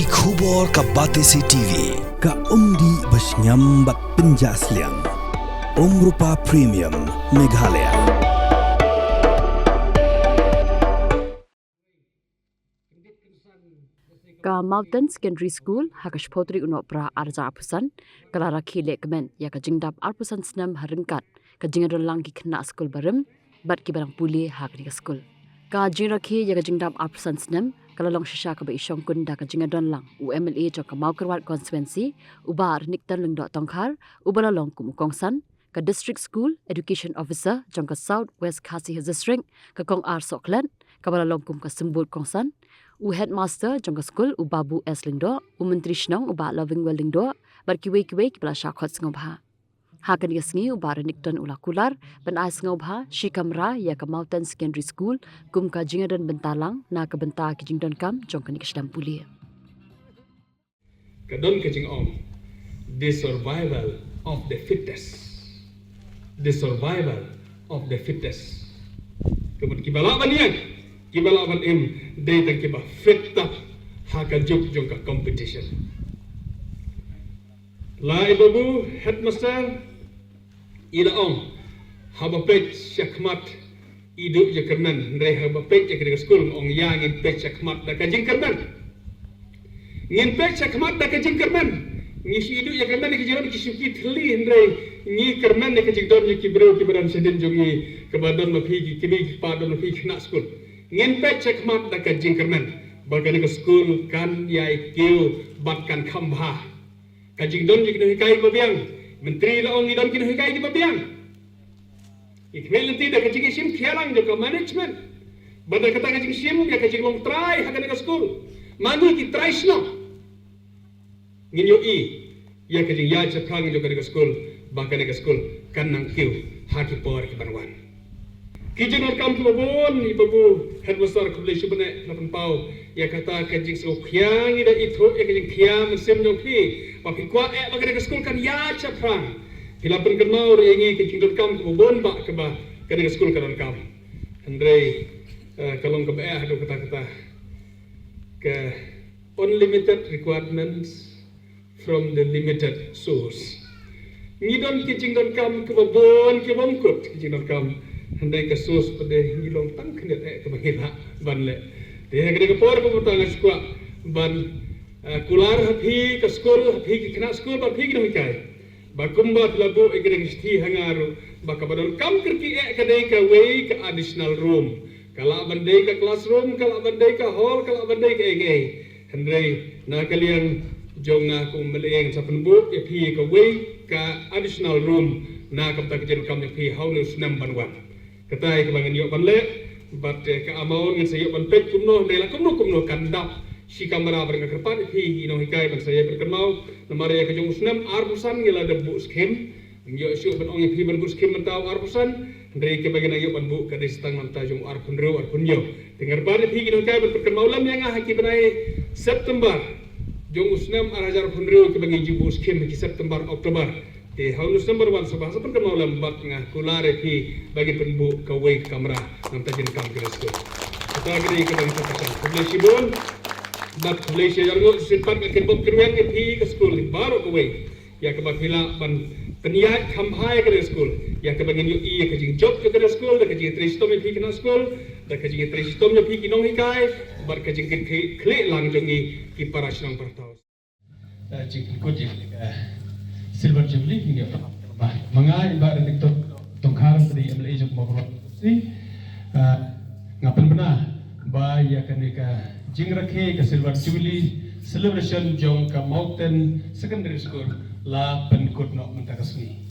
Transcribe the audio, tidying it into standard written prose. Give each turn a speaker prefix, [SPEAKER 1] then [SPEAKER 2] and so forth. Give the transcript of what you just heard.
[SPEAKER 1] Ki khubor ka Batesi TV
[SPEAKER 2] ka umdi basnyam bat penjaslian Rupa Premium Meghalaya.
[SPEAKER 3] Ka Mountain Secondary School hakash potri unopra arja apusan kalara khile kemen ya ka jingdap apusan snam haringkat ka jingadon lang ki khna school barem bat ki barang puli hakri ka school ka jirakhi ya ka jingdap apusan snam kalalong shisha ka ba isong kunda ka jingadon lang UMLA jo ka Maukerwat constituency ubar niktan lengdo tongkhar ubalalong kumukongsan ka district school education officer jong ka South West Khasi district ka kong ar soklan ka balalong kum ka sembut kongsan headmaster jong ka school Babu S Lingdo menteri shnong uba loving well Lingdo barkiwe kiwe kibla shakhot ngobha hakan yasngi uba nikton ulakular ban ais ngobha shikamra ya ka Mountain Secondary School kum ka jingadan bentalang na ka benta ki jingdon kam jong ka nikisdam puli
[SPEAKER 4] kadon ke jing om the survival of the fittest kemudian kibala banian kibala ban im data kiba fitta haka juk jong ka competition la ibu headmaster ila om haba pek shakmat idu je kerman re haba pek je ke school ong yang in pek shakmat da ka jing kerman ngin pek shakmat da ka jing kerman ni si idu je kerman ke jiram ki suki thli ndre ni kerman ne ke jing dom ki bro ki baran sedin jongi ke badon ma phi ki kibi pa don phi khna school ngin pek shakmat da ka jing kerman bagan ke school kan yai kiu bat kan khambha ka jing don ji ki kai ba biang menteri la ong idon ki kai di ba biang ikmel nanti da ka jing sim khialang jo ka management bada kata ka jing sim ya ka jing long try hakan ke school mani ki try sno ngin yo I ya ka jing ya chaphang jo ka school bagan ke school kan nang kiu haki por ki banwan kijin or kam ko bon ibu headmaster ko le shibane lapan pau ya kata ka jing so khiang ida itho ya ka jing khiam sim no phi pa phi kwa e bagan ke school kan ya chaprang hilapan kan mau re ngi ke jing kam ko bon ba ka ba ka school kan kam andre kalong ka ba hado kata ke unlimited requirements from the limited source ngidon ke jing kam ko bon ke bomkut ke jing kam handai ka sos pada ngilong tang kene ke bahila ban le de ha ke por ko ta skwa ban kular hapi ka school hapi ki kena school ba phi ki kai ba kumba labu egre sti hangaru ba ka badon kam kerki ka dei ka way ka additional room kala bandai ka classroom kala bandai ka hall kala bandai ka ege handai na kalian jong na ko meleng sa penbu e phi ka way ka additional room na kam ta ke kam phi haunus nam banwan katai ke bangan yo banle bat ke amaun ngin sayo ban pek kumno nela kumno kandap si kamera berang kerpan phi ino hikai ban saya berkenau namare ke jong snam arbusan ngila de bu skem yo syu ban ong phi ban bu skem mentau arbusan ndre ke bagian yo ban bu ke distang manta jong arpunro arpunyo dengar ban phi ino hikai ban berkenau lam yang haki banai September jong snam arajar punro ke bagi jibu skem ki September Oktober te haulus number 1 sabah sapan kan maulam bat ngah kulare phi bagi penbu ka way kamera nam tajin kam kresko kita gede ke bagi pasan kule sibon bat kule jargo simpan ke kebok kerwen ke phi ke school baru ke way ya ke bakila ban peniat khamhai ke school ya ke bagi yo I ke jing job ke school da ke jing tristom phi ke school da ke jing tristom phi ki nong hikai bar ke jing ke kle lang jongi ki parasnang partaus jing ko jing Silver Jubilee hingga mengai ibarat diktor tongkaran tadi MLA jok mau si ngapain benar bayar kenika jingrakhe ke Silver Jubilee celebration jong ke Mountain Secondary School la penkut nok mentakasni